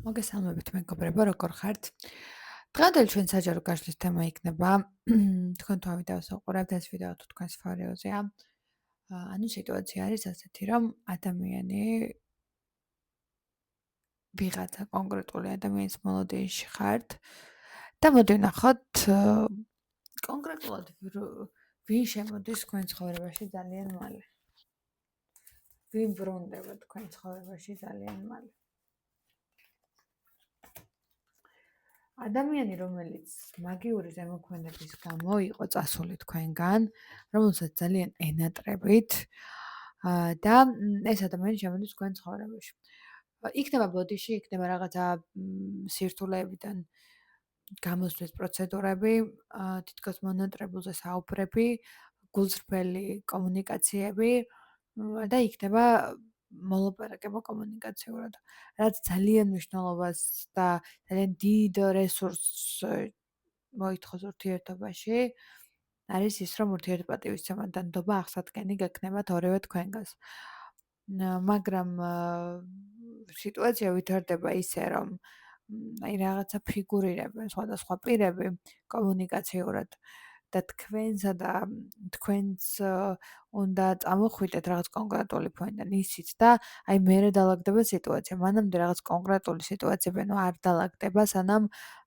მოგესალმებით მეგობრებო, როგორ ხართ? დღევანდელი ჩვენ საჯარო გაშლის თემა იქნება თქვენ თუ ავიდეოს უყურებთ ეს ვიდეო თუ თქვენს ფარეოზეა. ანუ სიტუაცია არის ასეთი, რომ ადამიანი ვიღაცა კონკრეტული ადამიანის მოლოდინში ხართ და მოდი ვნახოთ კონკრეტულად ვინ შემოდის თქვენ ცხოვრებაში ძალიან მალე. ვინ ბრუნდება თქვენ ცხოვრებაში ძალიან მალე. ადამიანი, რომელიც მაგიური ზემოქმედების გამო იყო წასული თქვენგან, რომელსაც ძალიან ენატრებით და ეს ადამიანი შემოდის თქვენ ცხოვრებაში. იქნება ბოდიში, იქნება რაღაცა სირთულეებიდან გამოსვლის პროცედურები, თითქოს მონატრებულზე საუბრები, გულწრფელი კომუნიკაციები და იქნება მოლაპარაკება კომუნიკაციურად, რაც ძალიან მნიშვნელობას და ძალიან დიდ რესურსს მოითხოვს ურთიერთობაში. არის ის, რომ ურთიერთპატივისცემა და ნდობა აღსადგენი გექნებათ ორივე თქვენგანს. მაგრამ სიტუაცია ვითარდება ისე, რომ აი რაღაცა ფიგურირებენ სხვადასხვა პირები კომუნიკაციურად და თქვენსა და თქვენს უნდა წამოხვიდეთ რაღაც კონკრეტული ფონიდან ისიც და აი მერე დალაგდება სიტუაცია. მანამდე რაღაც კონკრეტული სიტუაციები ანუ არ დალაგდება, სანამ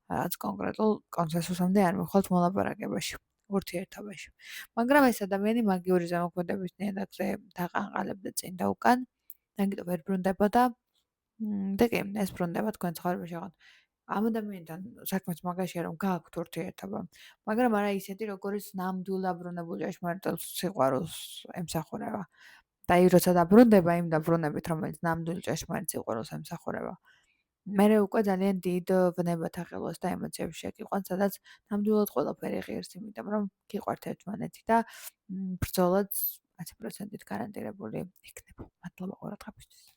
რაღაც კონკრეტულ კონსენსუსამდე არ მივხვალთ მოლაპარაკებაში, ურთიერთობაში. მაგრამ ეს ადამიანი მაგიური ზემოქმედების ნიადაგზე დაყანყალებდა წინ და უკან, ამიტომ ვერ ბრუნდებოდა და კი, ეს ბრუნდება თქვენ ცხოვრებაში აღარ. ამ ადამიანთან საქმეც მაგაშია, რომ გააქვთ ურთიერთობა, მაგრამ არა ისეთი, როგორც ნამდვილ დაბრუნებული ჭეშმარიტ სიყვარულს ემსახურება. და აი როცა დაბრუნდება იმ დაბრუნებით, რომელიც ნამდვილ ჭეშმარიტ სიყვარულს ემსახურება. მერე უკვე ძალიან დიდ ვნებათა ყელვას და ემოციებს შეგიყვანს, სადაც ნამდვილად ყველაფერი ღირს, იმიტომ რომ გიყვართ ერთმანეთი და ბრძოლაც 100%-ით გარანტირებული იქნება. მადლობა ყურადღებისთვის.